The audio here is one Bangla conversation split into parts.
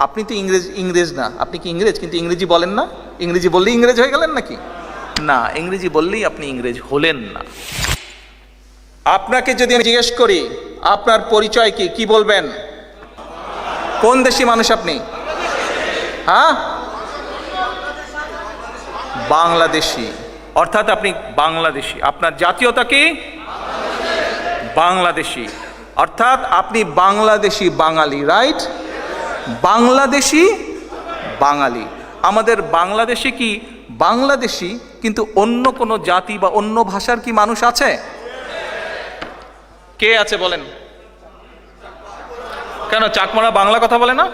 আপনি তো ইংরেজ না, আপনি কি ইংরেজ কিন্তু ইংরেজি বলেন না? ইংরেজি বললেই ইংরেজ হয়ে গেলেন নাকি? না, ইংরেজি বললেই আপনি ইংরেজ হলেন না। আপনাকে যদি আমি জিজ্ঞেস করি আপনার পরিচয় কি, কি বলবেন? কোন দেশি মানুষ আপনি? হ্যাঁ, বাংলাদেশি। অর্থাৎ আপনি বাংলাদেশি। আপনার জাতীয়তা কি? বাংলাদেশি। অর্থাৎ আপনি বাংলাদেশি বাঙালি, রাইট? বাংলাদেশি বাঙালি। আমাদের বাংলাদেশে কি বাংলাদেশি কিন্তু অন্য কোনো জাতি বা অন্য ভাষার কি মানুষ আছে? কে আছে বলেন? কেন চাকমারা বাংলা কথা বলে না?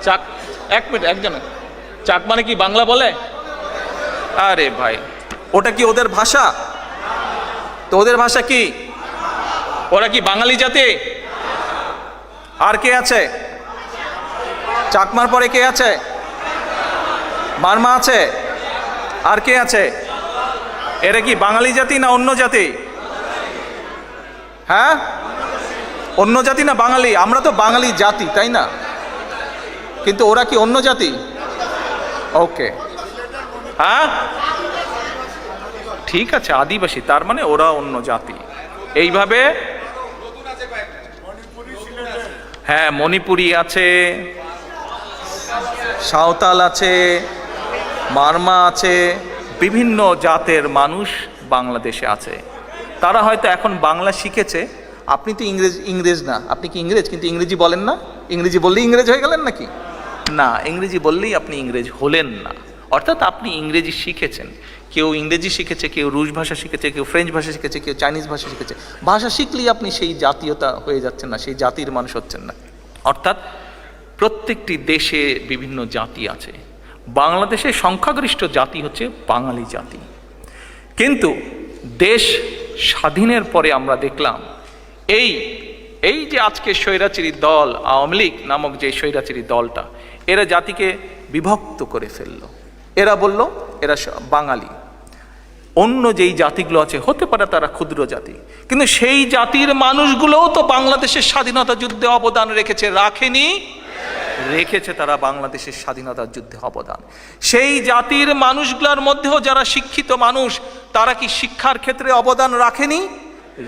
চাক, এক মিনিট, একজন চাক মানে কি বাংলা বলে? আরে ভাই, ওটা কি ওদের ভাষা? তো ওদের ভাষা কি? ওরা কি বাঙালি জাতি? আর কে আছে? চাকমার পরে কে আছে? মারমা আছে। আর কে আছে? এরা কি বাঙালি জাতি না অন্য জাতি? হ্যাঁ, অন্য জাতি না বাঙালি? আমরা তো বাঙালি জাতি, তাই না? কিন্তু ওরা কি অন্য জাতি? ওকে, হ্যাঁ ঠিক আছে, আদিবাসী, তার মানে ওরা অন্য জাতি। এইভাবে হ্যাঁ, মণিপুরি আছে, সাঁওতাল আছে, মারমা আছে, বিভিন্ন জাতের মানুষ বাংলাদেশে আছে। তারা হয়তো এখন বাংলা শিখেছে। আপনি তো ইংরেজ না, আপনি কি ইংরেজ কিন্তু ইংরেজি বলেন না? ইংরেজি বললেই ইংরেজ হয়ে গেলেন নাকি? না, ইংরেজি বললেই আপনি ইংরেজ হলেন না। অর্থাৎ আপনি ইংরেজি শিখেছেন। কেউ ইংরেজি শিখেছে, কেউ রুশ ভাষা শিখেছে, কেউ ফ্রেঞ্চ ভাষা শিখেছে, কেউ চাইনিজ ভাষা শিখেছে। ভাষা শিখলেই আপনি সেই জাতীয়তা হয়ে যাচ্ছেন না, সেই জাতির মানুষ হচ্ছেন না। অর্থাৎ প্রত্যেকটি দেশে বিভিন্ন জাতি আছে। বাংলাদেশে সংখ্যাগরিষ্ঠ জাতি হচ্ছে বাঙালি জাতি। কিন্তু দেশ স্বাধীনের পরে আমরা দেখলাম এই যে আজকে স্বৈরাচারী দল আওয়ামী লীগ নামক যে স্বৈরাচারী দলটা, এরা জাতিকে বিভক্ত করে ফেললো। এরা বলল এরা বাঙালি। অন্য যেই জাতিগুলো আছে, হতে পারে তারা ক্ষুদ্র জাতি, কিন্তু সেই জাতির মানুষগুলোও তো বাংলাদেশের স্বাধীনতা যুদ্ধে অবদান রেখেছে, রাখেনি? রেখেছে। তারা বাংলাদেশের স্বাধীনতার যুদ্ধে অবদান। সেই জাতির মানুষগুলোর মধ্যেও যারা শিক্ষিত মানুষ, তারা কি শিক্ষার ক্ষেত্রে অবদান রাখেনি?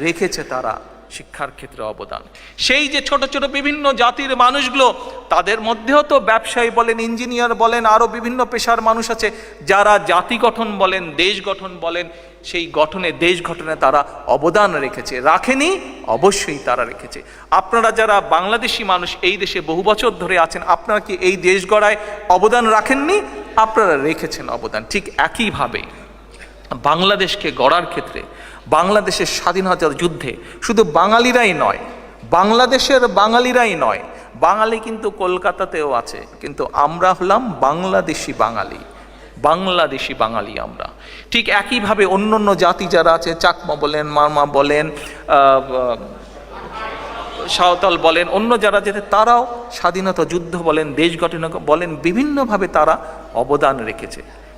রেখেছে তারা শিক্ষার ক্ষেত্রে অবদান। সেই যে ছোট ছোট বিভিন্ন জাতির মানুষগুলো, তাদের মধ্যেও তো ব্যবসায়ী বলেন, ইঞ্জিনিয়ার বলেন, আরো বিভিন্ন পেশার মানুষ আছে, যারা জাতি গঠন বলেন, দেশ গঠন বলেন, সেই গঠনে, দেশ গঠনে তারা অবদান রেখেছে। রাখেনি? অবশ্যই তারা রেখেছে। আপনারা যারা বাংলাদেশি মানুষ এই দেশে বহু বছর ধরে আছেন, আপনারা কি এই দেশ গড়ায় অবদান রাখেননি? আপনারা রেখেছেন অবদান। ঠিক একইভাবে বাংলাদেশকে গড়ার ক্ষেত্রে, বাংলাদেশের স্বাধীনতার যুদ্ধে শুধু বাঙালিরাই নয়, বাংলাদেশের বাঙালিরাই নয়, বাঙালি কিন্তু কলকাতাতেও আছে, কিন্তু আমরা হলাম বাংলাদেশি বাঙালি, বাংলাদেশি বাঙালি আমরা। ঠিক একইভাবে অন্য অন্য জাতি যারা আছে, চাকমা বলেন, মারমা বলেন, সাঁওতাল বলেন, অন্য যারা যেতে, তারাও স্বাধীনতা যুদ্ধ বলেন, দেশ গঠন বলেন, বিভিন্নভাবে তারা অবদান রেখেছে।